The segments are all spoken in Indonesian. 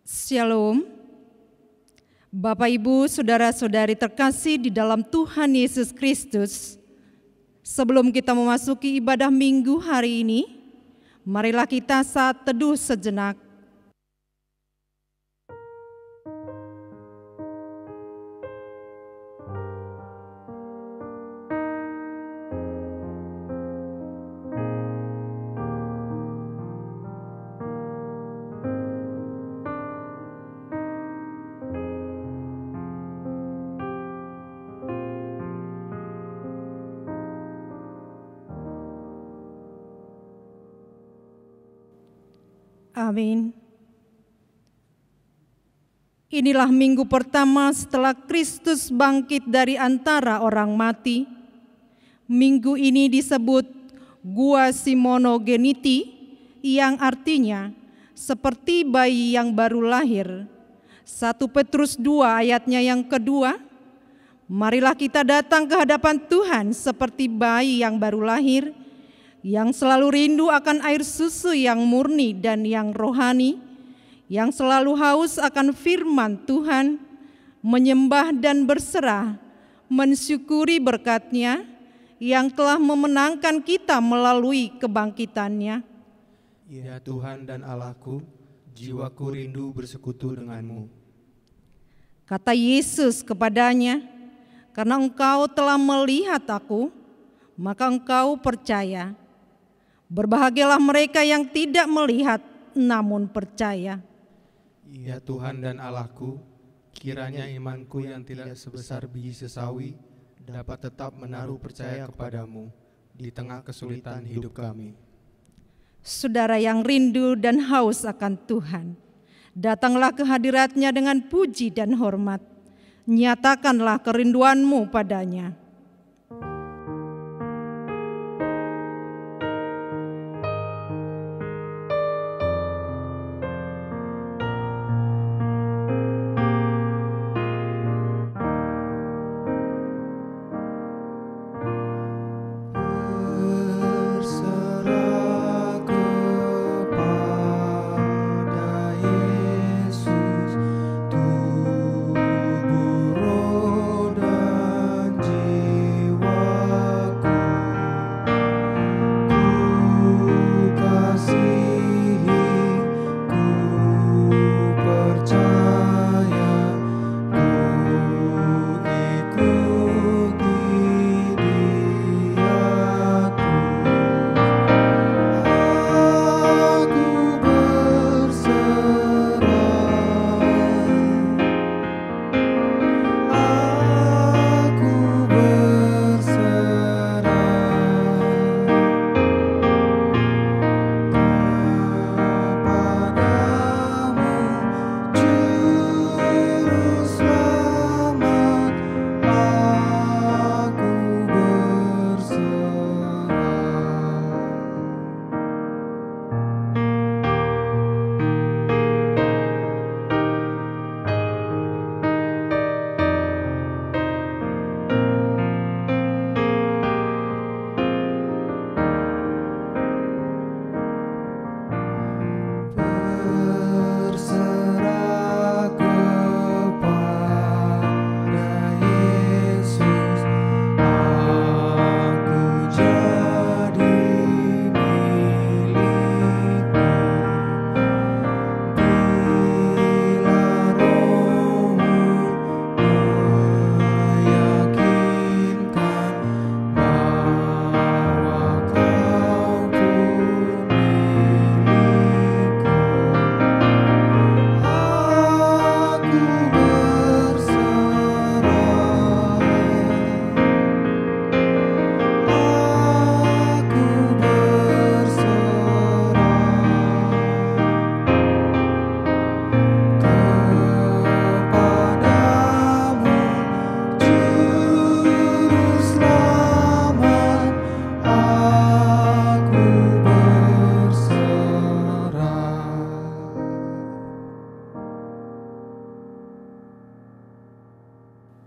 Shalom, Bapak Ibu, Saudara-saudari terkasih di dalam Tuhan Yesus Kristus. Sebelum kita memasuki ibadah minggu hari ini, marilah kita saat teduh sejenak. Amin. Inilah minggu pertama setelah Kristus bangkit dari antara orang mati. Minggu ini disebut Gua Simonogeniti, yang artinya seperti bayi yang baru lahir. 1 Petrus 2 ayatnya yang kedua. Marilah kita datang ke hadapan Tuhan seperti bayi yang baru lahir, yang selalu rindu akan air susu yang murni dan yang rohani, yang selalu haus akan firman Tuhan, menyembah dan berserah, mensyukuri berkat-Nya yang telah memenangkan kita melalui kebangkitan-Nya. Ya Tuhan dan Allahku, jiwaku rindu bersekutu denganmu. Kata Yesus kepadanya, karena engkau telah melihat aku, maka engkau percaya. Berbahagialah mereka yang tidak melihat namun percaya. Ya Tuhan dan Allahku, kiranya imanku yang tidak sebesar biji sesawi dapat tetap menaruh percaya kepadamu di tengah kesulitan hidup kami. Saudara yang rindu dan haus akan Tuhan, datanglah ke hadirat-Nya dengan puji dan hormat. Nyatakanlah kerinduanmu padanya.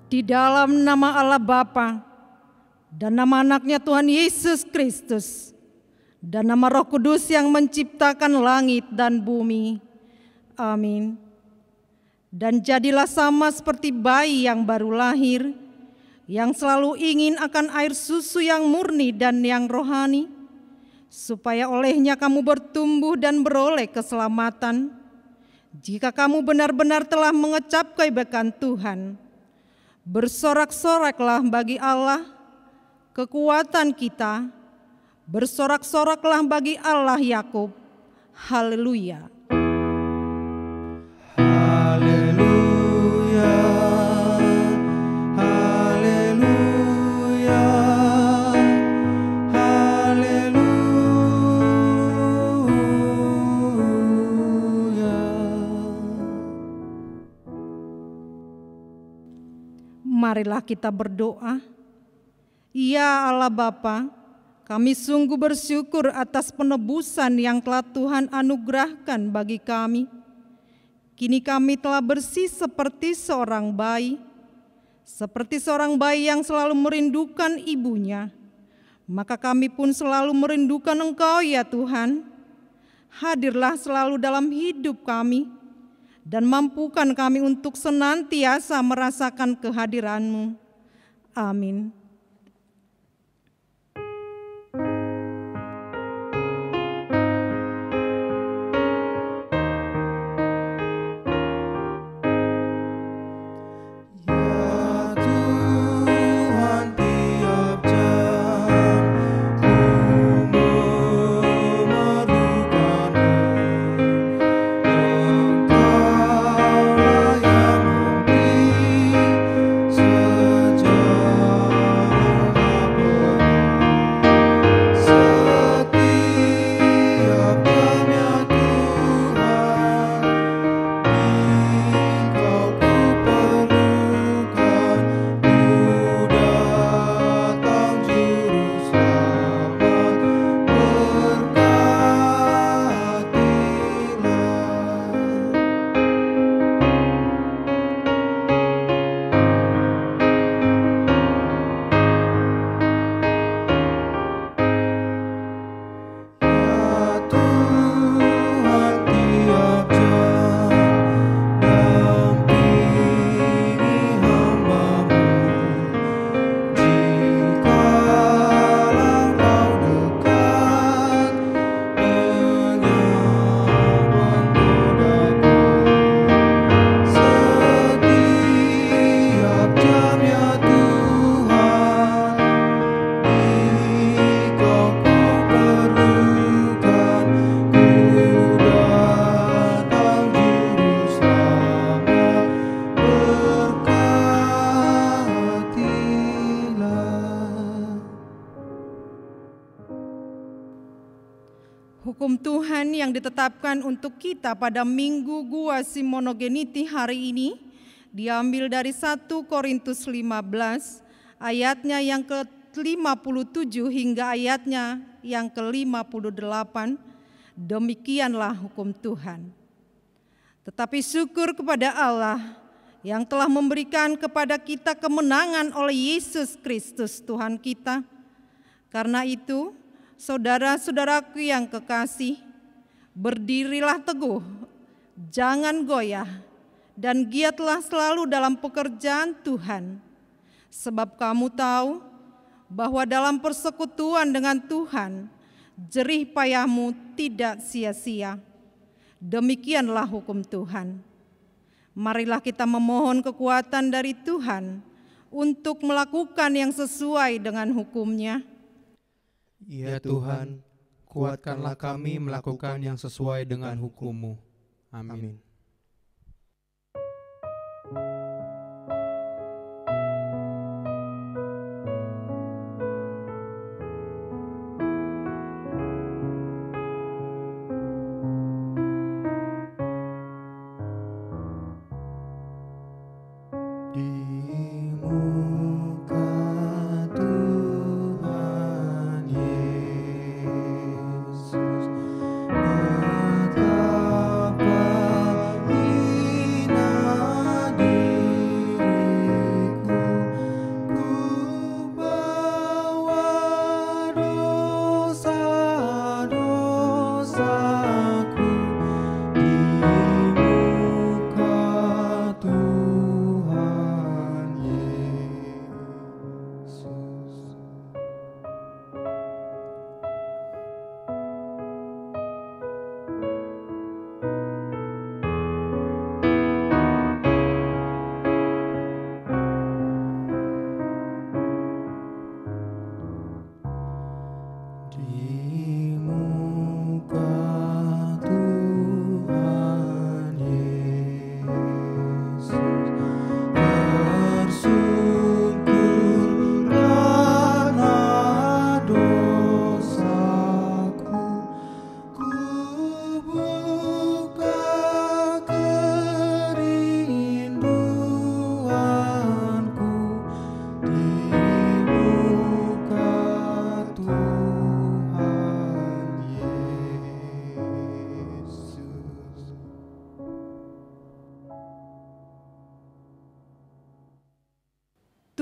Di dalam nama Allah Bapa dan nama anaknya Tuhan Yesus Kristus dan nama Roh Kudus yang menciptakan langit dan bumi. Amin. Dan jadilah sama seperti bayi yang baru lahir, yang selalu ingin akan air susu yang murni dan yang rohani, supaya olehnya kamu bertumbuh dan beroleh keselamatan, jika kamu benar-benar telah mengecap kebaikan Tuhan. Bersorak-soraklah bagi Allah, kekuatan kita, bersorak-soraklah bagi Allah Yakub. Haleluya. Marilah kita berdoa. Ya Allah Bapa, kami sungguh bersyukur atas penebusan yang telah Tuhan anugerahkan bagi kami. Kini kami telah bersih seperti seorang bayi yang selalu merindukan ibunya. Maka kami pun selalu merindukan Engkau ya Tuhan. Hadirlah selalu dalam hidup kami, dan mampukan kami untuk senantiasa merasakan kehadiran-Mu. Amin. Hukum Tuhan yang ditetapkan untuk kita pada Minggu Gua Simonogeniti hari ini diambil dari 1 Korintus 15 ayatnya yang ke-57 hingga ayatnya yang ke-58. Demikianlah hukum Tuhan. Tetapi syukur kepada Allah yang telah memberikan kepada kita kemenangan oleh Yesus Kristus Tuhan kita. Karena itu, saudara-saudaraku yang kekasih, berdirilah teguh, jangan goyah, dan giatlah selalu dalam pekerjaan Tuhan. Sebab kamu tahu bahwa dalam persekutuan dengan Tuhan, jerih payahmu tidak sia-sia. Demikianlah hukum Tuhan. Marilah kita memohon kekuatan dari Tuhan untuk melakukan yang sesuai dengan hukum-Nya. Ya Tuhan, kuatkanlah kami melakukan yang sesuai dengan hukum-Mu. Amin. Betapa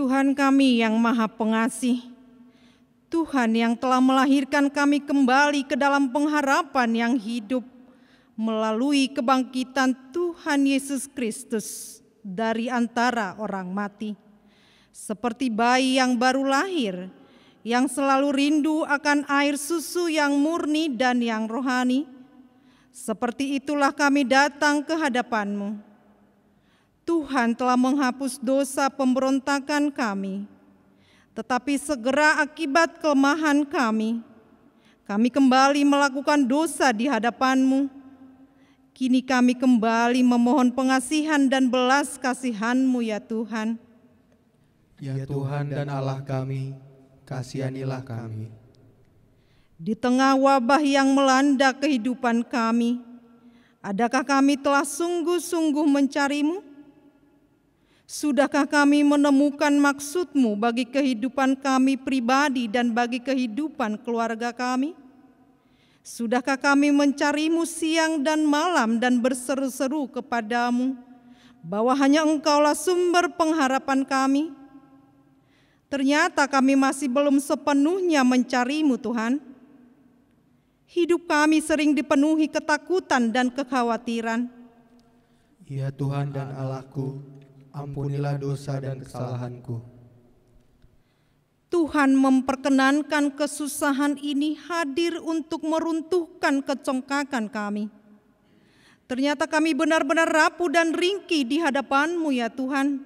Tuhan kami yang Maha Pengasih, Tuhan yang telah melahirkan kami kembali ke dalam pengharapan yang hidup melalui kebangkitan Tuhan Yesus Kristus dari antara orang mati. Seperti bayi yang baru lahir, yang selalu rindu akan air susu yang murni dan yang rohani, seperti itulah kami datang ke hadapan-Mu. Tuhan telah menghapus dosa pemberontakan kami, tetapi segera akibat kelemahan kami kembali melakukan dosa di hadapan-Mu. Kini kami kembali memohon pengasihan dan belas kasihan-Mu ya Tuhan. Ya Tuhan dan Allah kami, kasihanilah kami. Di tengah wabah yang melanda kehidupan kami, adakah kami telah sungguh-sungguh mencari-Mu? Sudahkah kami menemukan maksud-Mu bagi kehidupan kami pribadi dan bagi kehidupan keluarga kami? Sudahkah kami mencari-Mu siang dan malam dan berseru-seru kepada-Mu bahwa hanya Engkaulah sumber pengharapan kami? Ternyata kami masih belum sepenuhnya mencari-Mu, Tuhan. Hidup kami sering dipenuhi ketakutan dan kekhawatiran. Ya Tuhan dan Allahku, ampunilah dosa dan kesalahanku. Tuhan memperkenankan kesusahan ini hadir untuk meruntuhkan kecongkakan kami. Ternyata kami benar-benar rapuh dan ringkih di hadapan-Mu ya Tuhan.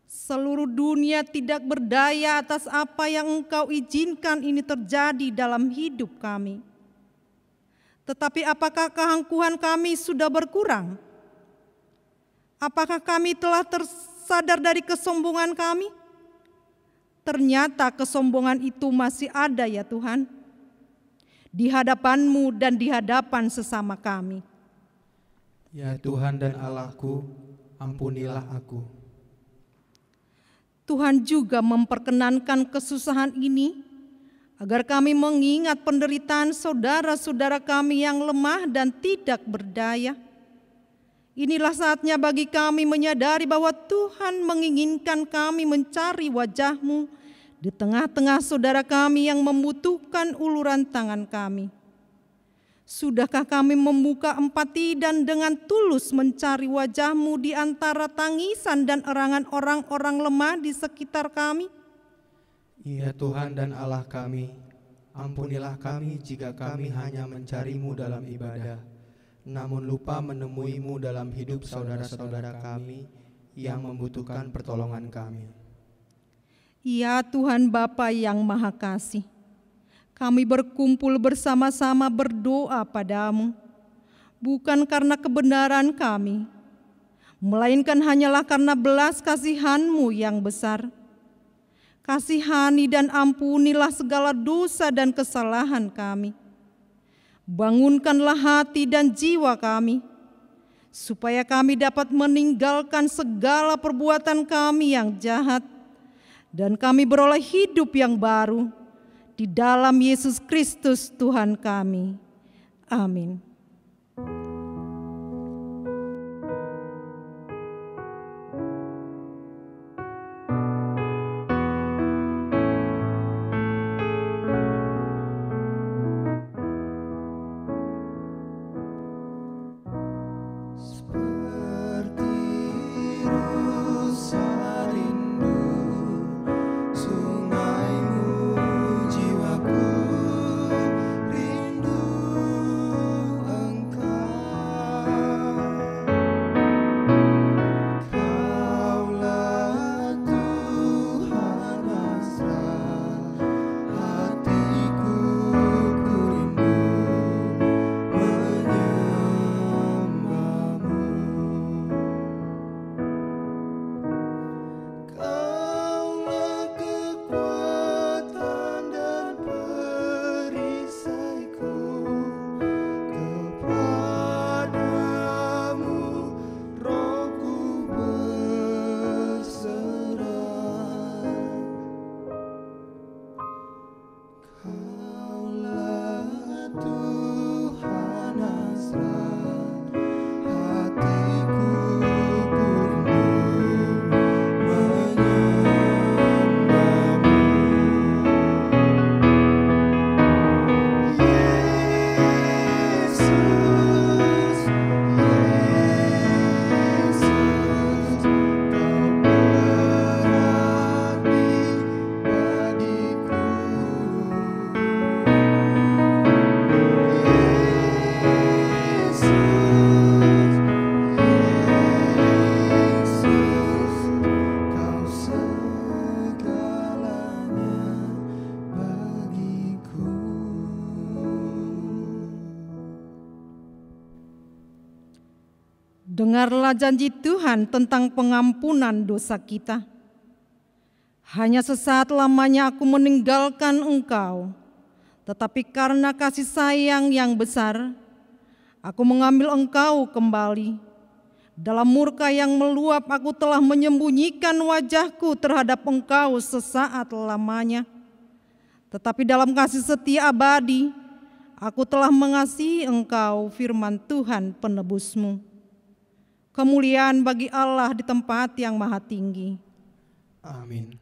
Seluruh dunia tidak berdaya atas apa yang Engkau izinkan ini terjadi dalam hidup kami. Tetapi apakah keangkuhan kami sudah berkurang? Apakah kami telah tersadar dari kesombongan kami? Ternyata kesombongan itu masih ada ya Tuhan, di hadapan-Mu dan di hadapan sesama kami. Ya Tuhan dan Allahku, ampunilah aku. Tuhan juga memperkenankan kesusahan ini agar kami mengingat penderitaan saudara-saudara kami yang lemah dan tidak berdaya. Inilah saatnya bagi kami menyadari bahwa Tuhan menginginkan kami mencari wajah-Mu di tengah-tengah saudara kami yang membutuhkan uluran tangan kami. Sudahkah kami membuka empati dan dengan tulus mencari wajah-Mu di antara tangisan dan erangan orang-orang lemah di sekitar kami? Ya Tuhan dan Allah kami, ampunilah kami jika kami hanya mencari-Mu dalam ibadah, namun lupa menemui-Mu dalam hidup saudara-saudara kami yang membutuhkan pertolongan kami. Ya Tuhan Bapa yang Maha Kasih, kami berkumpul bersama-sama berdoa pada-Mu, bukan karena kebenaran kami, melainkan hanyalah karena belas kasihan-Mu yang besar. Kasihani dan ampunilah segala dosa dan kesalahan kami. Bangunkanlah hati dan jiwa kami, supaya kami dapat meninggalkan segala perbuatan kami yang jahat, dan kami beroleh hidup yang baru di dalam Yesus Kristus Tuhan kami. Amin. Jiwaku rindu Dengarlah janji Tuhan tentang pengampunan dosa kita. Hanya sesaat lamanya aku meninggalkan engkau, tetapi karena kasih sayang yang besar, aku mengambil engkau kembali. Dalam murka yang meluap aku telah menyembunyikan wajahku terhadap engkau sesaat lamanya. Tetapi dalam kasih setia abadi, aku telah mengasihi engkau, firman Tuhan penebusmu. Kemuliaan bagi Allah di tempat yang maha tinggi. Amin.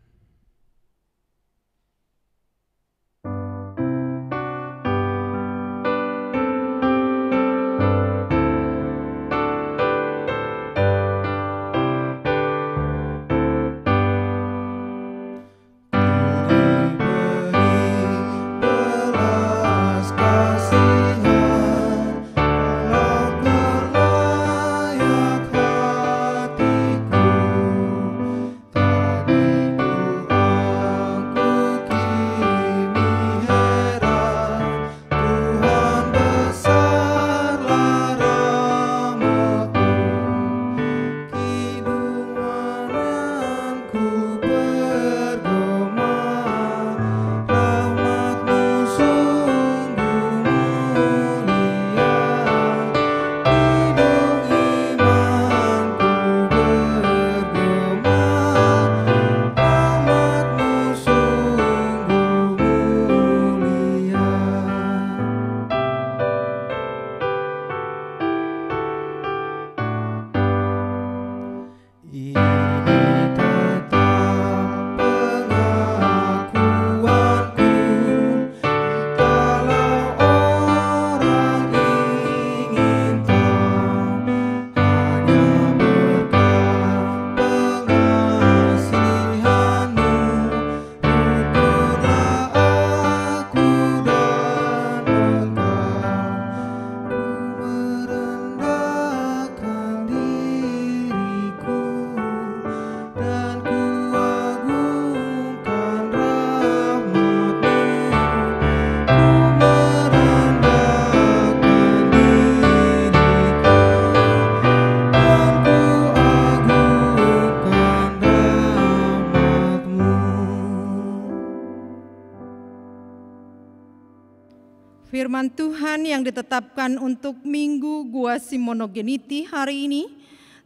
Firman Tuhan yang ditetapkan untuk Minggu Gua Simonogeniti hari ini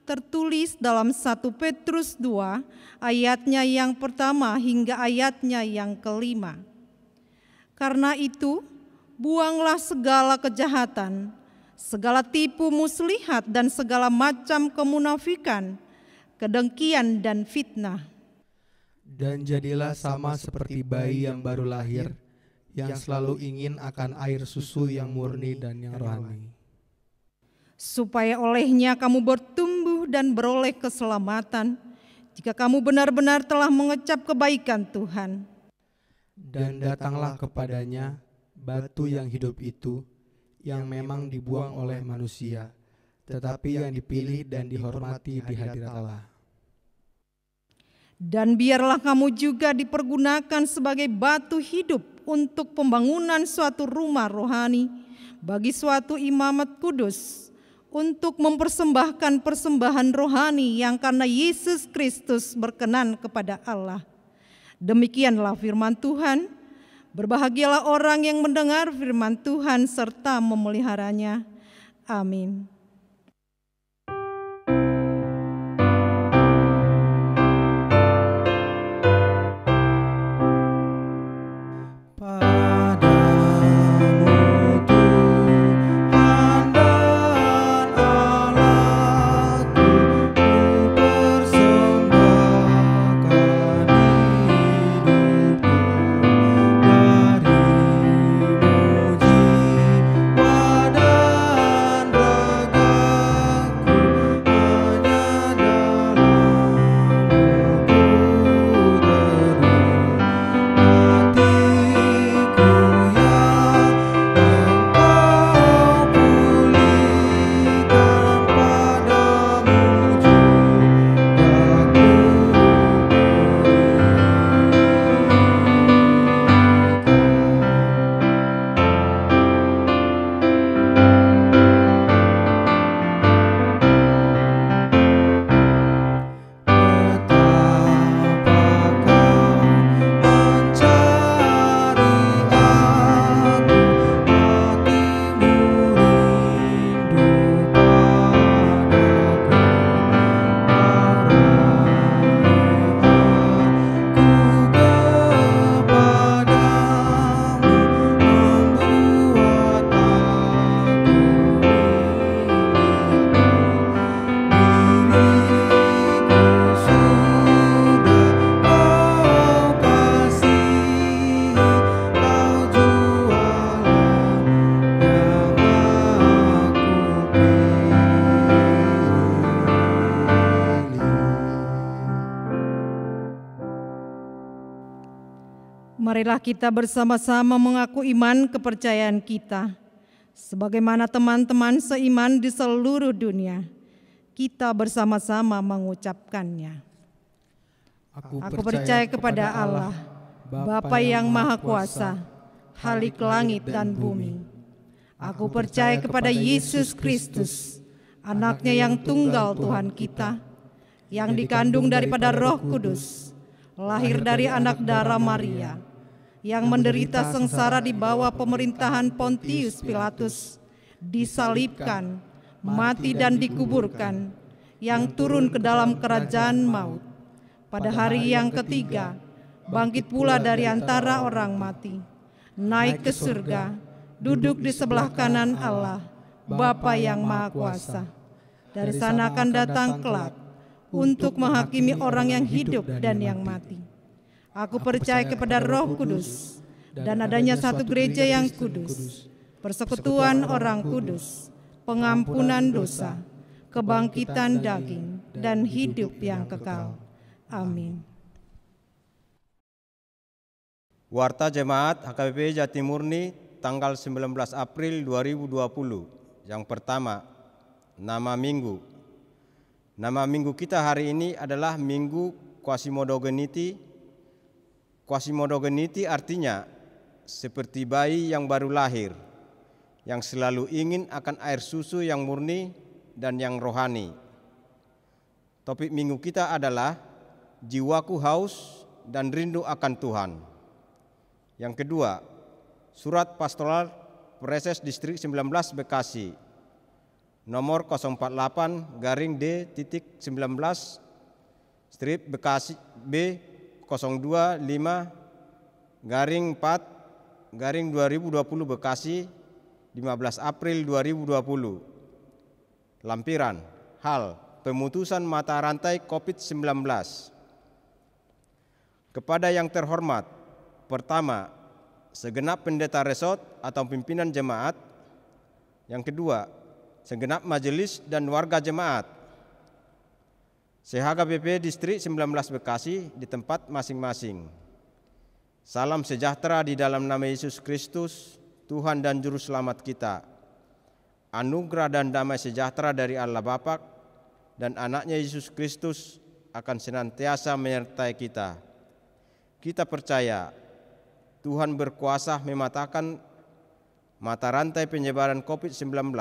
tertulis dalam 1 Petrus 2 ayatnya yang pertama hingga ayatnya yang kelima. Karena itu, buanglah segala kejahatan, segala tipu muslihat dan segala macam kemunafikan, kedengkian dan fitnah. Dan jadilah sama seperti bayi yang baru lahir, yang selalu ingin akan air susu yang murni dan yang rohani, supaya olehnya kamu bertumbuh dan beroleh keselamatan, jika kamu benar-benar telah mengecap kebaikan Tuhan. Dan datanglah kepadanya batu yang hidup itu, yang memang dibuang oleh manusia, tetapi yang dipilih dan dihormati di hadirat Allah. Dan biarlah kamu juga dipergunakan sebagai batu hidup untuk pembangunan suatu rumah rohani bagi suatu imamat kudus, untuk mempersembahkan persembahan rohani yang karena Yesus Kristus berkenan kepada Allah. Demikianlah firman Tuhan. Berbahagialah orang yang mendengar firman Tuhan serta memeliharanya. Amin. Dari muji Marilah kita bersama-sama mengaku iman kepercayaan kita. Sebagaimana teman-teman seiman di seluruh dunia, kita bersama-sama mengucapkannya. Aku percaya kepada Allah, Bapa yang Maha Kuasa, Khalik langit dan bumi. Aku percaya kepada Yesus Kristus, Anaknya yang tunggal Tuhan kita, yang dikandung daripada Roh Kudus, lahir dari anak darah Maria, yang menderita sengsara di bawah pemerintahan Pontius Pilatus, disalibkan, mati dan dikuburkan, yang turun ke dalam kerajaan maut. Pada hari yang ketiga, bangkit pula dari antara orang mati, naik ke surga, duduk di sebelah kanan Allah, Bapa yang Maha Kuasa. Dari sana akan datang kelak untuk menghakimi orang yang hidup dan yang mati. Aku percaya kepada Roh Kudus dan adanya satu gereja yang kudus, persekutuan orang kudus, pengampunan dosa, kebangkitan daging, dan hidup yang kekal. Amin. Warta Jemaat HKBP Jatimurni tanggal 19 April 2020. Yang pertama, nama minggu. Nama minggu kita hari ini adalah Minggu Quasimodo-Geniti. Quasimodo-Geniti artinya seperti bayi yang baru lahir, yang selalu ingin akan air susu yang murni dan yang rohani. Topik minggu kita adalah jiwaku haus dan rindu akan Tuhan. Yang kedua, surat pastoral Preses Distrik 19 Bekasi, nomor 048-D-19 strip Bekasi B 025-4-2020 Bekasi, 15 April 2020. Lampiran, hal pemutusan mata rantai COVID-19. Kepada yang terhormat, pertama, segenap pendeta resort atau pimpinan jemaat. Yang kedua, segenap majelis dan warga jemaat. CHKBP Distrik 19 Bekasi di tempat masing-masing. Salam sejahtera di dalam nama Yesus Kristus, Tuhan dan Juru Selamat kita. Anugerah dan damai sejahtera dari Allah Bapa dan anaknya Yesus Kristus akan senantiasa menyertai kita. Kita percaya Tuhan berkuasa mematahkan mata rantai penyebaran COVID-19.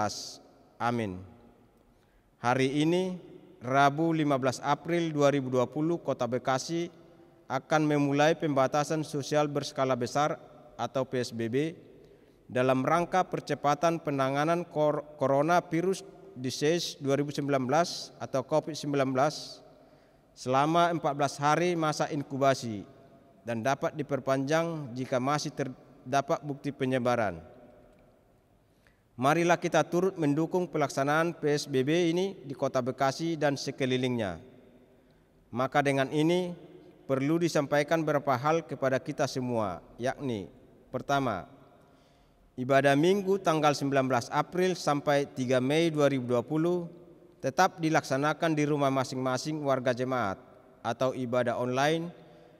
Amin. Hari ini, Rabu 15 April 2020, Kota Bekasi akan memulai pembatasan sosial berskala besar atau PSBB dalam rangka percepatan penanganan coronavirus disease 2019 atau COVID-19 selama 14 hari masa inkubasi dan dapat diperpanjang jika masih terdapat bukti penyebaran. Marilah kita turut mendukung pelaksanaan PSBB ini di Kota Bekasi dan sekelilingnya. Maka dengan ini perlu disampaikan beberapa hal kepada kita semua, yakni pertama, ibadah Minggu tanggal 19 April sampai 3 Mei 2020 tetap dilaksanakan di rumah masing-masing warga jemaat atau ibadah online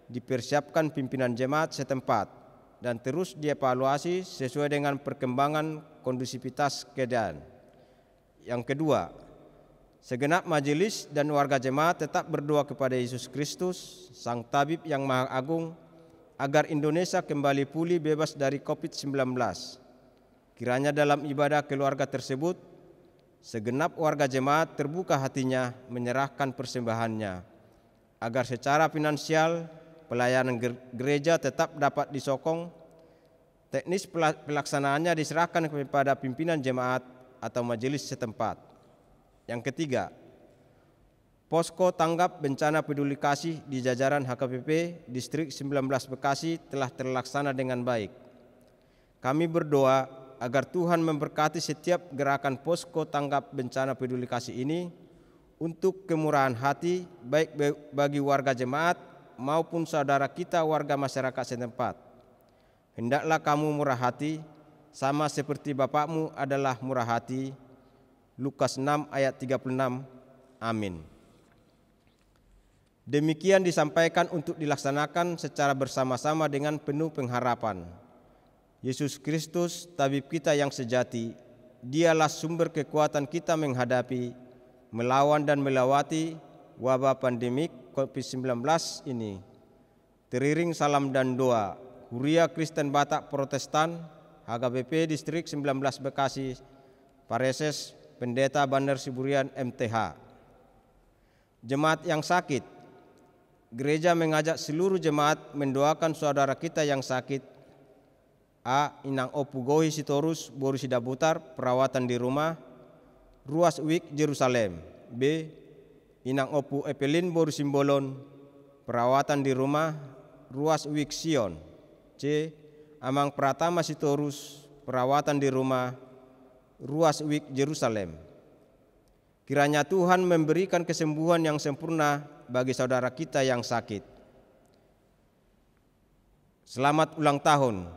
dipersiapkan pimpinan jemaat setempat dan terus dievaluasi sesuai dengan perkembangan kondusivitas keadaan. Yang kedua, segenap majelis dan warga jemaat tetap berdoa kepada Yesus Kristus, Sang Tabib yang Maha Agung, agar Indonesia kembali pulih bebas dari COVID-19. Kiranya dalam ibadah keluarga tersebut, segenap warga jemaat terbuka hatinya menyerahkan persembahannya, agar secara finansial pelayanan gereja tetap dapat disokong, teknis pelaksanaannya diserahkan kepada pimpinan jemaat atau majelis setempat. Yang ketiga, posko tanggap bencana peduli kasih di jajaran HKBP Distrik 19 Bekasi telah terlaksana dengan baik. Kami berdoa agar Tuhan memberkati setiap gerakan posko tanggap bencana peduli kasih ini untuk kemurahan hati baik bagi warga jemaat maupun saudara kita warga masyarakat setempat. Hendaklah kamu murah hati, sama seperti Bapakmu adalah murah hati. Lukas 6 ayat 36. Amin. Demikian disampaikan untuk dilaksanakan secara bersama-sama dengan penuh pengharapan. Yesus Kristus, tabib kita yang sejati, Dialah sumber kekuatan kita menghadapi, melawan dan melewati wabah pandemik COVID-19 ini. Teriring salam dan doa, Kuria Kristen Batak Protestan, HKBP Distrik 19 Bekasi, Pareses Pendeta Bandar Siburian MTH. Jemaat yang sakit, gereja mengajak seluruh jemaat mendoakan saudara kita yang sakit. A. Inang Opu Gohi Sitorus Boru Sidaputar, perawatan di rumah, Ruas Wik Jerusalem. B. Inang Opu Epelin Boru Simbolon, perawatan di rumah, Ruas Wik Sion. C. Amang Pratama Sitorus, perawatan di rumah, Ruas Wik Jerusalem. Kiranya Tuhan memberikan kesembuhan yang sempurna bagi saudara kita yang sakit. Selamat ulang tahun.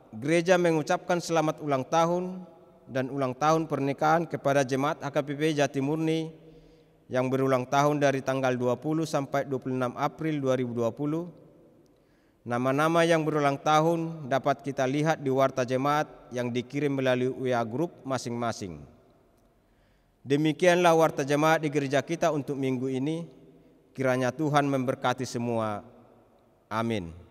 Gereja mengucapkan selamat ulang tahun dan ulang tahun pernikahan kepada jemaat HKBP Jatimurni yang berulang tahun dari tanggal 20 sampai 26 April 2020. Nama-nama yang berulang tahun dapat kita lihat di warta jemaat yang dikirim melalui WA Group masing-masing. Demikianlah warta jemaat di gereja kita untuk minggu ini. Kiranya Tuhan memberkati semua. Amin.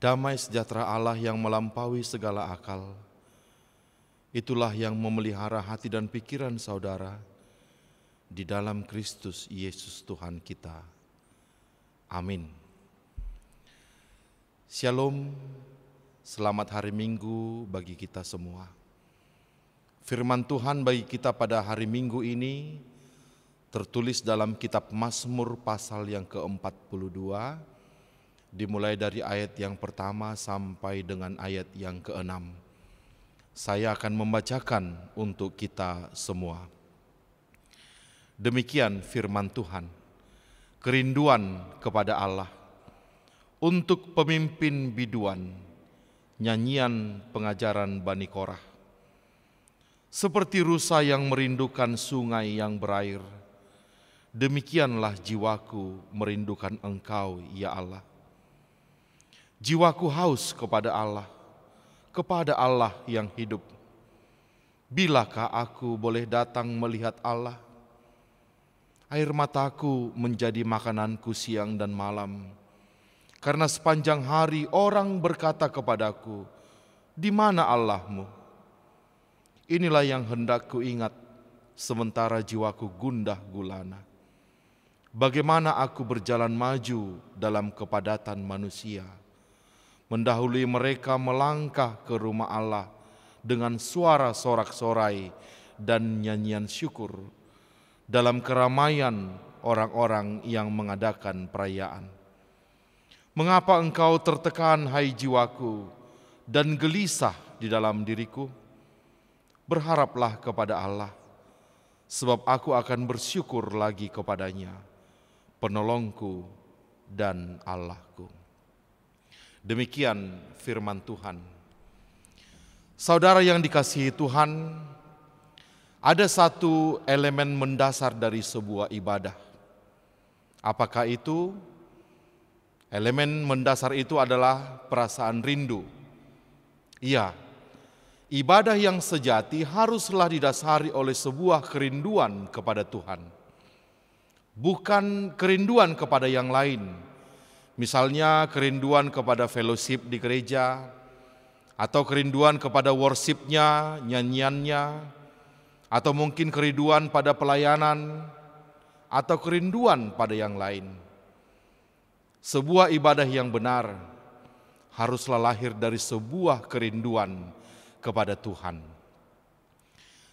Damai sejahtera Allah yang melampaui segala akal, itulah yang memelihara hati dan pikiran saudara di dalam Kristus Yesus Tuhan kita. Amin. Shalom, selamat hari Minggu bagi kita semua. Firman Tuhan bagi kita pada hari Minggu ini tertulis dalam kitab Mazmur pasal yang ke-42, dimulai dari ayat yang pertama sampai dengan ayat yang ke-6. Saya akan membacakan untuk kita semua. Demikian firman Tuhan, kerinduan kepada Allah. Untuk pemimpin biduan, nyanyian pengajaran Bani Korah. Seperti rusa yang merindukan sungai yang berair, demikianlah jiwaku merindukan Engkau, ya Allah. Jiwaku haus kepada Allah yang hidup. Bilakah aku boleh datang melihat Allah? Air mataku menjadi makananku siang dan malam. Karena sepanjang hari orang berkata kepadaku, Di mana Allahmu? Inilah yang hendak kuingat sementara jiwaku gundah gulana. Bagaimana aku berjalan maju dalam kepadatan manusia, mendahului mereka melangkah ke rumah Allah dengan suara sorak-sorai dan nyanyian syukur dalam keramaian orang-orang yang mengadakan perayaan. Mengapa engkau tertekan, hai jiwaku, dan gelisah di dalam diriku? Berharaplah kepada Allah, sebab aku akan bersyukur lagi kepadanya, penolongku dan Allahku. Demikian firman Tuhan. Saudara yang dikasihi Tuhan, ada satu elemen mendasar dari sebuah ibadah. Apakah itu? Elemen mendasar itu adalah perasaan rindu. Iya, ibadah yang sejati haruslah didasari oleh sebuah kerinduan kepada Tuhan. Bukan kerinduan kepada yang lain. Misalnya kerinduan kepada fellowship di gereja, atau kerinduan kepada worshipnya, nyanyiannya, atau mungkin kerinduan pada pelayanan, atau kerinduan pada yang lain. Sebuah ibadah yang benar haruslah lahir dari sebuah kerinduan kepada Tuhan.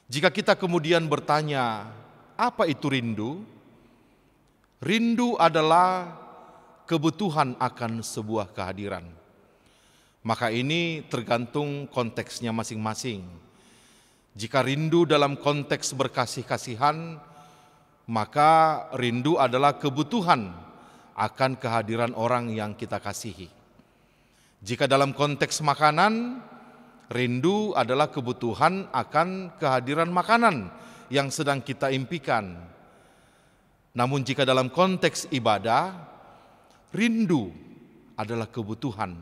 Jika kita kemudian bertanya, apa itu rindu? Rindu adalah kebutuhan akan sebuah kehadiran. Maka ini tergantung konteksnya masing-masing. Jika rindu dalam konteks berkasih-kasihan, maka rindu adalah kebutuhan akan kehadiran orang yang kita kasihi. Jika dalam konteks makanan, rindu adalah kebutuhan akan kehadiran makanan yang sedang kita impikan. Namun jika dalam konteks ibadah, rindu adalah kebutuhan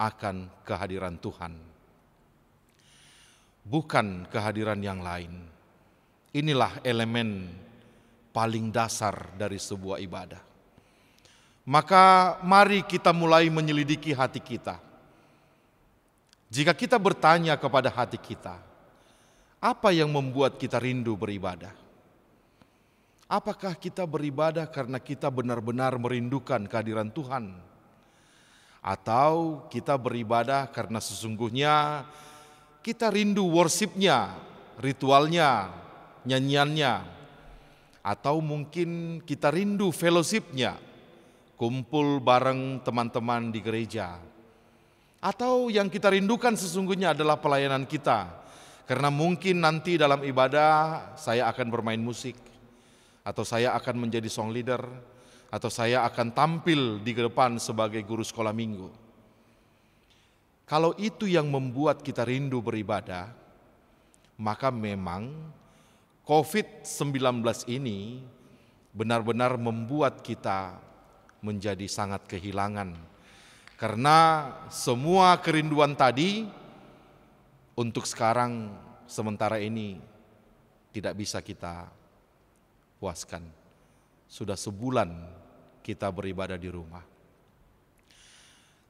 akan kehadiran Tuhan, bukan kehadiran yang lain. Inilah elemen paling dasar dari sebuah ibadah. Maka mari kita mulai menyelidiki hati kita. Jika kita bertanya kepada hati kita, apa yang membuat kita rindu beribadah? Apakah kita beribadah karena kita benar-benar merindukan kehadiran Tuhan? Atau kita beribadah karena sesungguhnya kita rindu worshipnya, ritualnya, nyanyiannya? Atau mungkin kita rindu fellowshipnya, kumpul bareng teman-teman di gereja? Atau yang kita rindukan sesungguhnya adalah pelayanan kita, karena mungkin nanti dalam ibadah saya akan bermain musik, atau saya akan menjadi song leader, atau saya akan tampil di depan sebagai guru sekolah minggu. Kalau itu yang membuat kita rindu beribadah, maka memang COVID-19 ini benar-benar membuat kita menjadi sangat kehilangan. Karena semua kerinduan tadi untuk sekarang sementara ini tidak bisa kita puaskan. Sudah sebulan kita beribadah di rumah.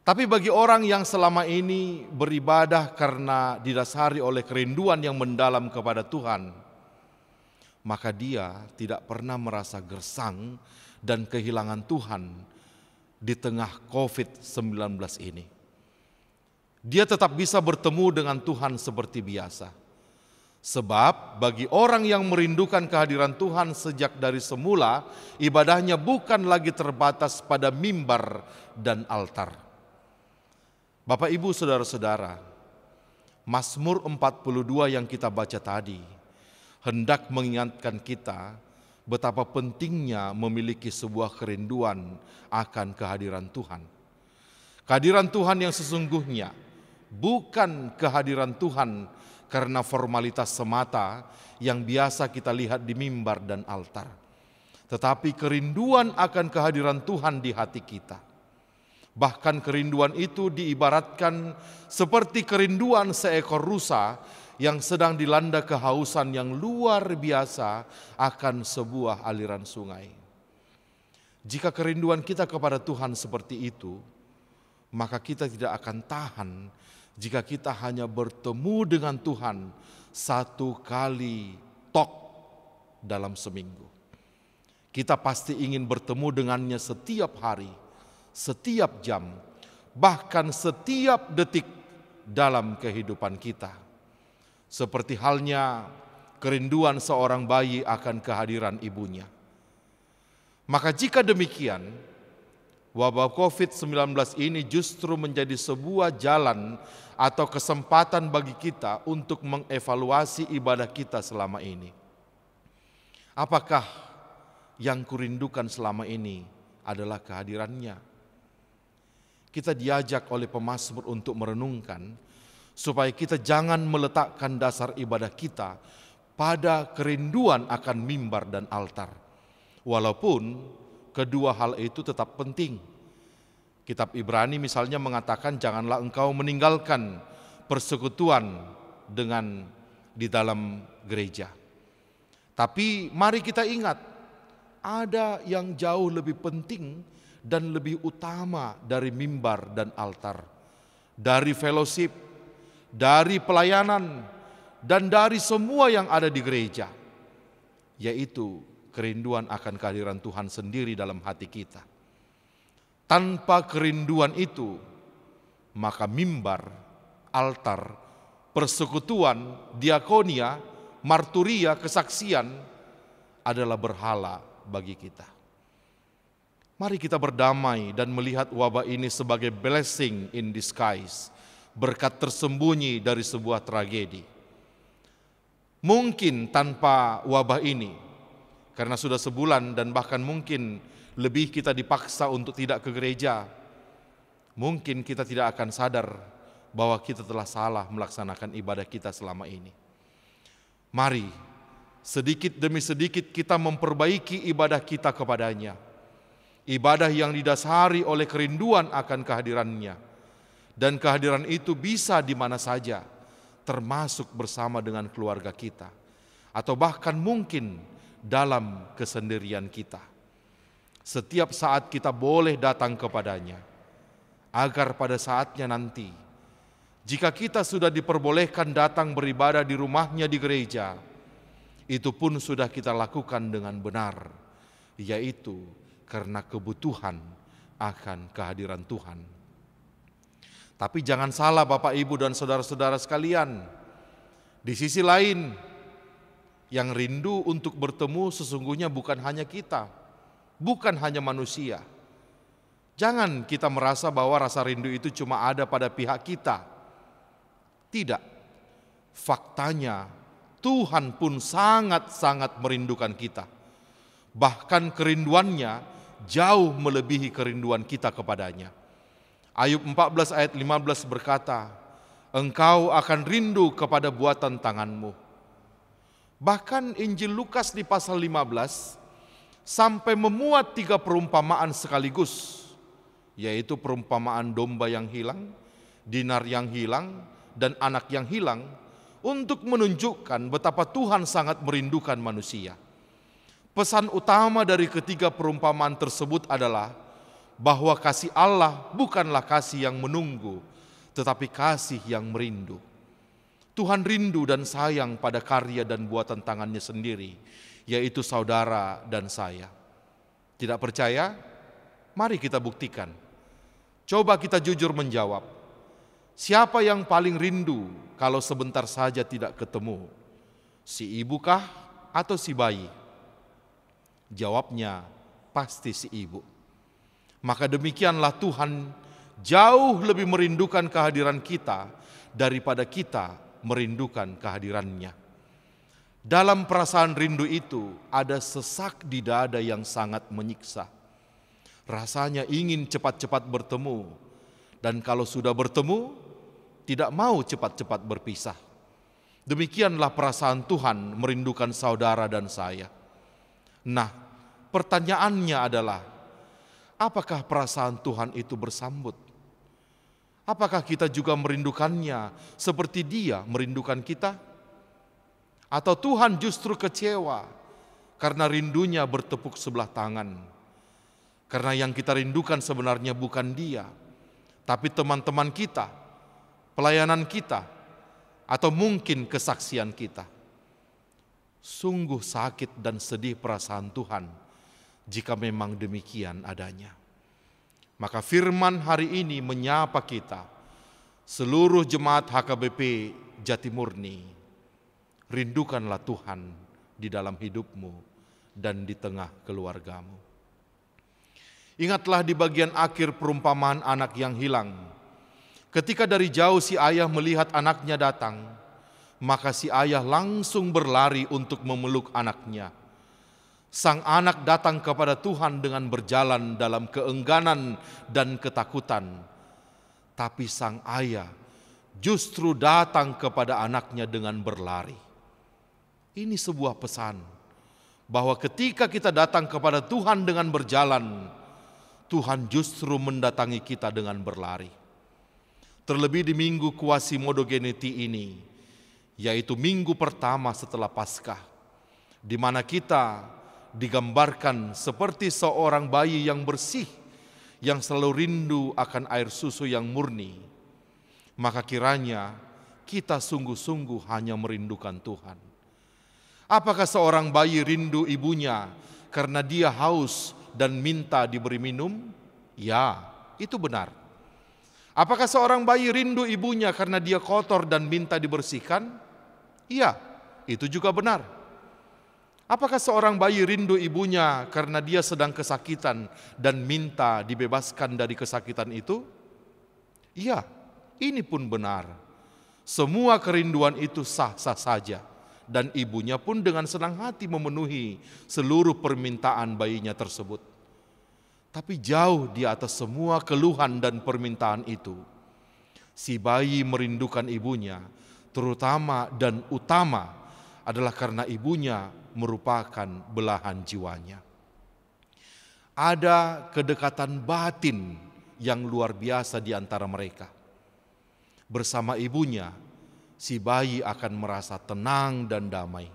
Tapi bagi orang yang selama ini beribadah karena didasari oleh kerinduan yang mendalam kepada Tuhan, maka dia tidak pernah merasa gersang dan kehilangan Tuhan di tengah COVID-19 ini. Dia tetap bisa bertemu dengan Tuhan seperti biasa. Sebab bagi orang yang merindukan kehadiran Tuhan sejak dari semula, ibadahnya bukan lagi terbatas pada mimbar dan altar. Bapak, Ibu, saudara-saudara, Mazmur 42 yang kita baca tadi hendak mengingatkan kita betapa pentingnya memiliki sebuah kerinduan akan kehadiran Tuhan. Kehadiran Tuhan yang sesungguhnya, bukan kehadiran Tuhan karena formalitas semata yang biasa kita lihat di mimbar dan altar, tetapi kerinduan akan kehadiran Tuhan di hati kita. Bahkan kerinduan itu diibaratkan seperti kerinduan seekor rusa yang sedang dilanda kehausan yang luar biasa akan sebuah aliran sungai. Jika kerinduan kita kepada Tuhan seperti itu, maka kita tidak akan tahan Jika kita hanya bertemu dengan Tuhan satu kali tok dalam seminggu, kita pasti ingin bertemu dengannya setiap hari, setiap jam, bahkan setiap detik dalam kehidupan kita. Seperti halnya kerinduan seorang bayi akan kehadiran ibunya. Maka jika demikian, wabah COVID-19 ini justru menjadi sebuah jalan atau kesempatan bagi kita untuk mengevaluasi ibadah kita selama ini. Apakah yang kurindukan selama ini adalah kehadirannya? Kita diajak oleh pemazmur untuk merenungkan supaya kita jangan meletakkan dasar ibadah kita pada kerinduan akan mimbar dan altar. Walaupun kedua hal itu tetap penting. Kitab Ibrani misalnya mengatakan janganlah engkau meninggalkan persekutuan dengan di dalam gereja. Tapi mari kita ingat, ada yang jauh lebih penting dan lebih utama dari mimbar dan altar, dari fellowship, dari pelayanan, dan dari semua yang ada di gereja, yaitu kerinduan akan kehadiran Tuhan sendiri dalam hati kita. Tanpa kerinduan itu, maka mimbar, altar, persekutuan, diakonia, marturia, kesaksian adalah berhala bagi kita. Mari kita berdamai dan melihat wabah ini sebagai blessing in disguise, berkat tersembunyi dari sebuah tragedi. Mungkin tanpa wabah ini, karena sudah sebulan dan bahkan mungkin lebih kita dipaksa untuk tidak ke gereja, mungkin kita tidak akan sadar bahwa kita telah salah melaksanakan ibadah kita selama ini. Mari sedikit demi sedikit kita memperbaiki ibadah kita kepadanya. Ibadah yang didasari oleh kerinduan akan kehadirannya. Dan kehadiran itu bisa di mana saja, termasuk bersama dengan keluarga kita. Atau bahkan mungkin dalam kesendirian kita. Setiap saat kita boleh datang kepadanya. Agar pada saatnya nanti, jika kita sudah diperbolehkan datang beribadah di rumahnya di gereja, itu pun sudah kita lakukan dengan benar, yaitu karena kebutuhan akan kehadiran Tuhan. Tapi jangan salah Bapak, Ibu, dan saudara-saudara sekalian. Di sisi lain, yang rindu untuk bertemu sesungguhnya bukan hanya kita, bukan hanya manusia. Jangan kita merasa bahwa rasa rindu itu cuma ada pada pihak kita. Tidak. Faktanya, Tuhan pun sangat-sangat merindukan kita. Bahkan kerinduannya jauh melebihi kerinduan kita kepadanya. Ayub 14 ayat 15 berkata, engkau akan rindu kepada buatan tanganmu. Bahkan Injil Lukas di pasal 15 sampai memuat 3 perumpamaan sekaligus, yaitu perumpamaan domba yang hilang, dinar yang hilang, dan anak yang hilang, untuk menunjukkan betapa Tuhan sangat merindukan manusia. Pesan utama dari ketiga perumpamaan tersebut adalah bahwa kasih Allah bukanlah kasih yang menunggu, tetapi kasih yang merindu. Tuhan rindu dan sayang pada karya dan buatan tangannya sendiri, yaitu saudara dan saya. Tidak percaya? Mari kita buktikan. Coba kita jujur menjawab. Siapa yang paling rindu kalau sebentar saja tidak ketemu? Si ibu kah atau si bayi? Jawabnya pasti si ibu. Maka demikianlah Tuhan jauh lebih merindukan kehadiran kita daripada kita merindukan kehadirannya. Dalam perasaan rindu itu ada sesak di dada yang sangat menyiksa. Rasanya ingin cepat-cepat bertemu, dan kalau sudah bertemu tidak mau cepat-cepat berpisah. Demikianlah perasaan Tuhan merindukan saudara dan saya. Nah, pertanyaannya adalah, apakah perasaan Tuhan itu bersambut? Apakah kita juga merindukannya seperti Dia merindukan kita? Atau Tuhan justru kecewa karena rindunya bertepuk sebelah tangan? Karena yang kita rindukan sebenarnya bukan Dia, tapi teman-teman kita, pelayanan kita, atau mungkin kesaksian kita. Sungguh sakit dan sedih perasaan Tuhan jika memang demikian adanya. Maka firman hari ini menyapa kita, seluruh jemaat HKBP Jatimurni, rindukanlah Tuhan di dalam hidupmu dan di tengah keluargamu. Ingatlah di bagian akhir perumpamaan anak yang hilang. Ketika dari jauh si ayah melihat anaknya datang, maka si ayah langsung berlari untuk memeluk anaknya. Sang anak datang kepada Tuhan dengan berjalan dalam keengganan dan ketakutan. Tapi sang ayah justru datang kepada anaknya dengan berlari. Ini sebuah pesan bahwa ketika kita datang kepada Tuhan dengan berjalan, Tuhan justru mendatangi kita dengan berlari. Terlebih di minggu Quasimodo-Geniti ini, yaitu minggu pertama setelah Paskah, di mana kita digambarkan seperti seorang bayi yang bersih, yang selalu rindu akan air susu yang murni. Maka kiranya kita sungguh-sungguh hanya merindukan Tuhan. Apakah seorang bayi rindu ibunya karena dia haus dan minta diberi minum? Ya, itu benar. Apakah seorang bayi rindu ibunya karena dia kotor dan minta dibersihkan? Iya, itu juga benar. Apakah seorang bayi rindu ibunya karena dia sedang kesakitan dan minta dibebaskan dari kesakitan itu? Iya, ini pun benar. Semua kerinduan itu sah-sah saja, dan ibunya pun dengan senang hati memenuhi seluruh permintaan bayinya tersebut. Tapi jauh di atas semua keluhan dan permintaan itu, si bayi merindukan ibunya, terutama dan utama adalah karena ibunya merupakan belahan jiwanya. Ada kedekatan batin yang luar biasa di antara mereka. Bersama ibunya, si bayi akan merasa tenang dan damai.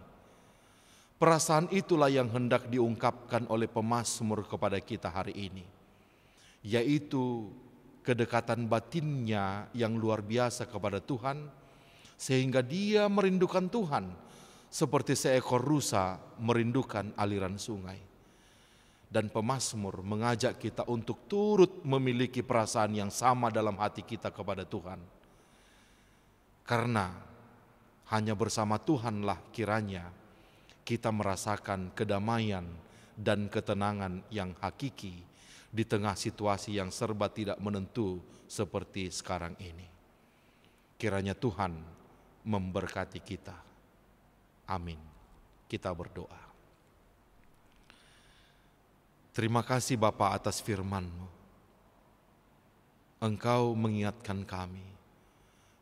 Perasaan itulah yang hendak diungkapkan oleh pemazmur kepada kita hari ini, yaitu kedekatan batinnya yang luar biasa kepada Tuhan, sehingga dia merindukan Tuhan seperti seekor rusa merindukan aliran sungai. Dan pemazmur mengajak kita untuk turut memiliki perasaan yang sama dalam hati kita kepada Tuhan. Karena hanya bersama Tuhanlah kiranya kita merasakan kedamaian dan ketenangan yang hakiki di tengah situasi yang serba tidak menentu seperti sekarang ini. Kiranya Tuhan memberkati kita. Amin. Kita berdoa. Terima kasih Bapa atas firman-Mu. Engkau mengingatkan kami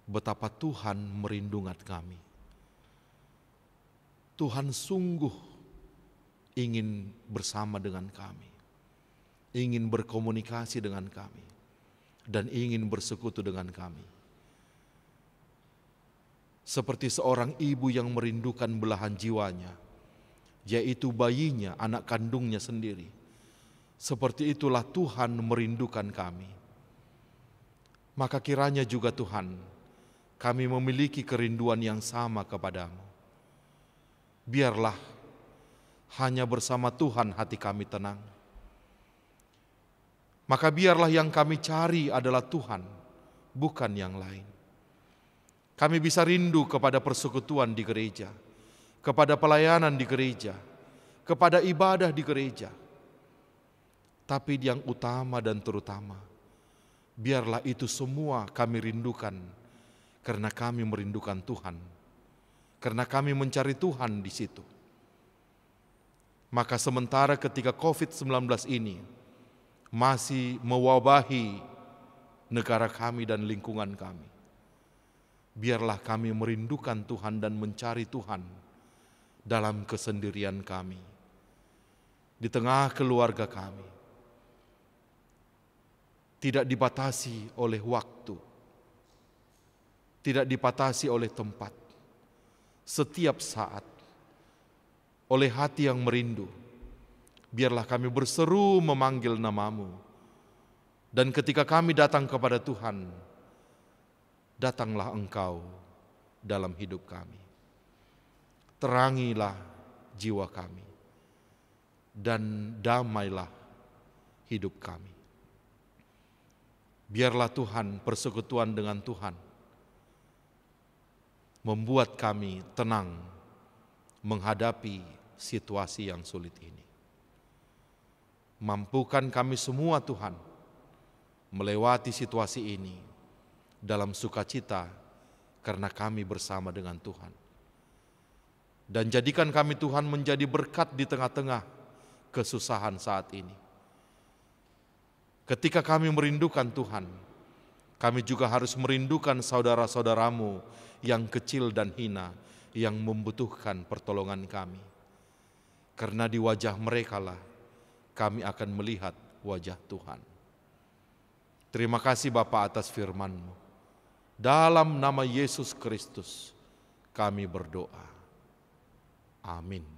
betapa Tuhan merindukan kami. Tuhan sungguh ingin bersama dengan kami, ingin berkomunikasi dengan kami, dan ingin bersekutu dengan kami. Seperti seorang ibu yang merindukan belahan jiwanya, yaitu bayinya, anak kandungnya sendiri. Seperti itulah Tuhan merindukan kami. Maka kiranya juga Tuhan, kami memiliki kerinduan yang sama kepadamu. Biarlah hanya bersama Tuhan hati kami tenang. Maka biarlah yang kami cari adalah Tuhan, bukan yang lain. Kami bisa rindu kepada persekutuan di gereja, kepada pelayanan di gereja, kepada ibadah di gereja. Tapi yang utama dan terutama, biarlah itu semua kami rindukan karena kami merindukan Tuhan, karena kami mencari Tuhan di situ. Maka sementara ketika COVID-19 ini masih mewabahi negara kami dan lingkungan kami, biarlah kami merindukan Tuhan dan mencari Tuhan dalam kesendirian kami, di tengah keluarga kami. Tidak dibatasi oleh waktu, tidak dibatasi oleh tempat. Setiap saat, oleh hati yang merindu, biarlah kami berseru memanggil nama-Mu. Dan ketika kami datang kepada Tuhan, datanglah Engkau dalam hidup kami. Terangilah jiwa kami dan damailah hidup kami. Biarlah Tuhan, persekutuan dengan Tuhan membuat kami tenang menghadapi situasi yang sulit ini. Mampukan kami semua Tuhan melewati situasi ini dalam sukacita karena kami bersama dengan Tuhan. Dan jadikan kami Tuhan menjadi berkat di tengah-tengah kesusahan saat ini. Ketika kami merindukan Tuhan, kami juga harus merindukan saudara-saudaramu yang kecil dan hina, yang membutuhkan pertolongan kami. Karena di wajah merekalah kami akan melihat wajah Tuhan. Terima kasih Bapa atas firman-Mu. Dalam nama Yesus Kristus kami berdoa. Amin.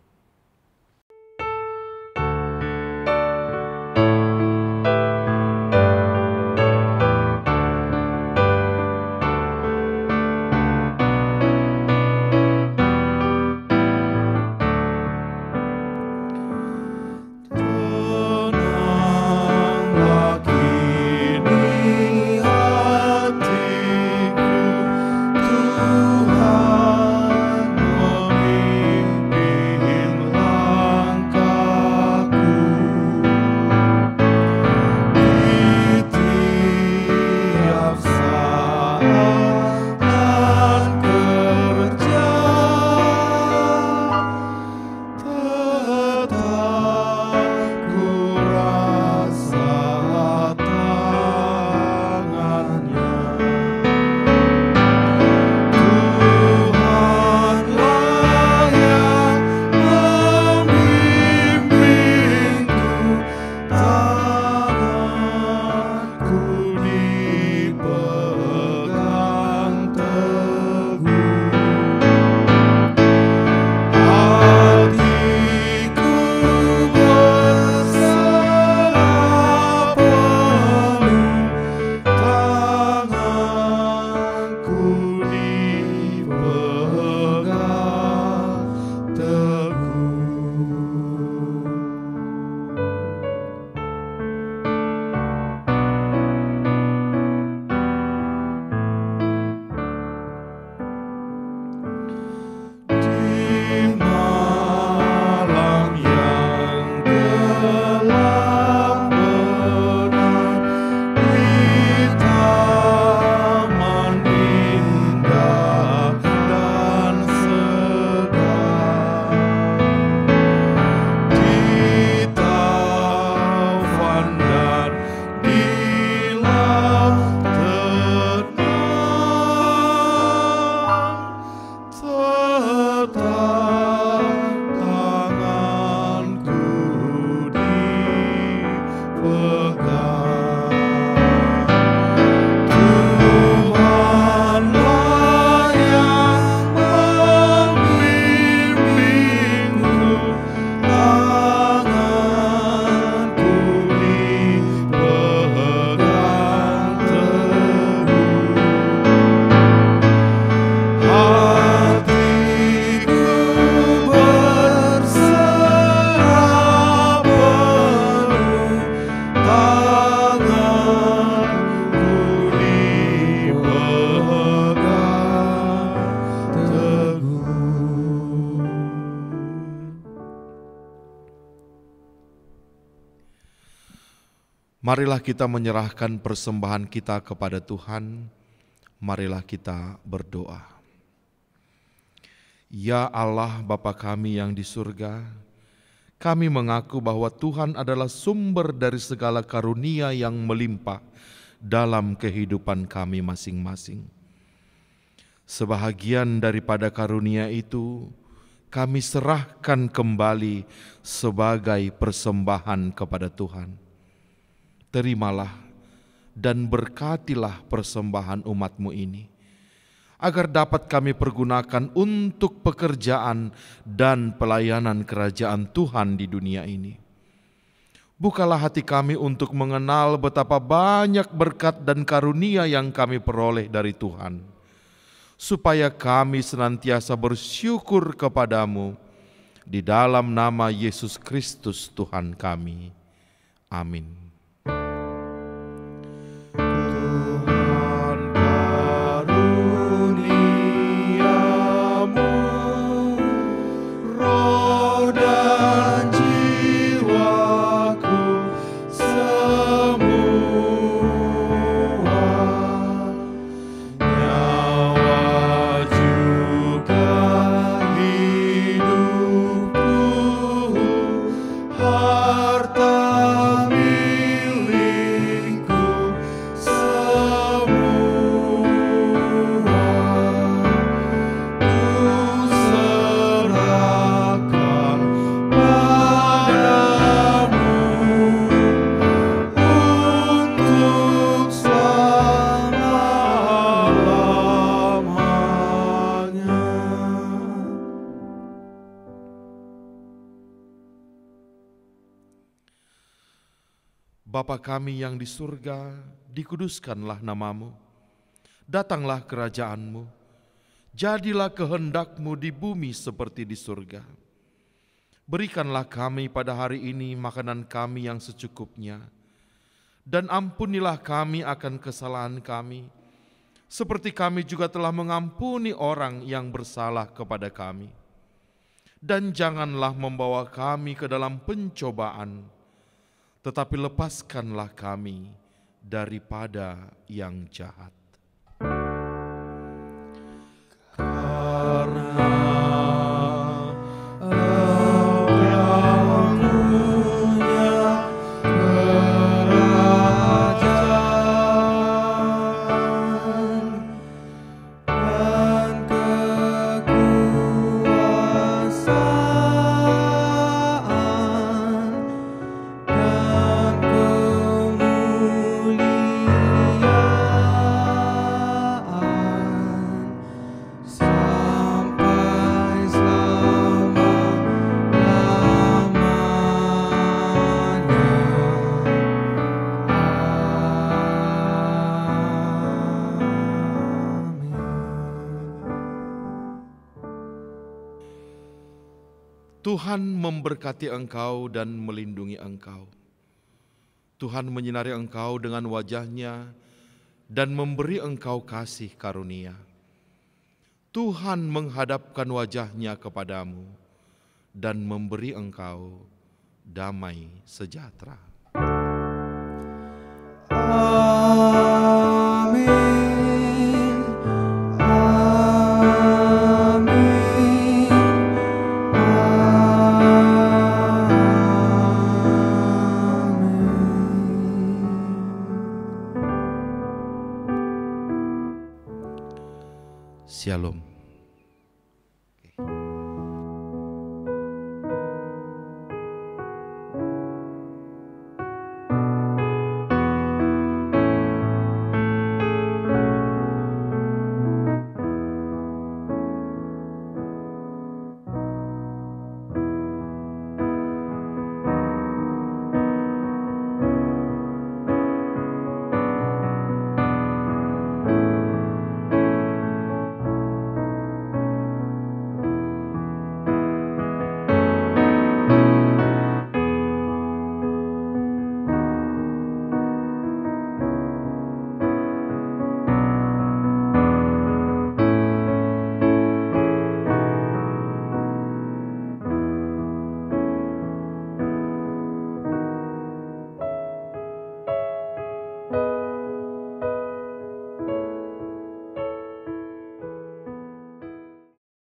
Marilah kita menyerahkan persembahan kita kepada Tuhan. Marilah kita berdoa. Ya Allah Bapa kami yang di surga, kami mengaku bahwa Tuhan adalah sumber dari segala karunia yang melimpah dalam kehidupan kami masing-masing. Sebahagian daripada karunia itu kami serahkan kembali sebagai persembahan kepada Tuhan. Terimalah dan berkatilah persembahan umat-Mu ini, agar dapat kami pergunakan untuk pekerjaan dan pelayanan kerajaan Tuhan di dunia ini. Bukalah hati kami untuk mengenal betapa banyak berkat dan karunia yang kami peroleh dari Tuhan. supaya kami senantiasa bersyukur kepadamu di dalam nama Yesus Kristus Tuhan kami. Amin. Tuhan karuniamu, roh dan jiwaku semua, nyawa juga hidupku, harta milikku semua, ku serahkan padamu untuk selama-lamanya. Bapa kami yang di surga, dikuduskanlah namamu. Datanglah kerajaanmu, jadilah kehendak-Mu di bumi seperti di surga. Berikanlah kami pada hari ini makanan kami yang secukupnya, dan ampunilah kami akan kesalahan kami, seperti kami juga telah mengampuni orang yang bersalah kepada kami. Dan janganlah membawa kami ke dalam pencobaan, tetapi lepaskanlah kami daripada yang jahat. Karena Engkau punya kerajaan dan kekuasaan dan kemuliaan sampai selama-lamanya. Tuhan memberkati engkau dan melindungi engkau. Tuhan menyinari engkau dengan wajah-Nya dan memberi engkau kasih karunia. Tuhan menghadapkan wajah-Nya kepadamu dan memberi engkau damai sejahtera. Amin. Amin. Amin. Shalom.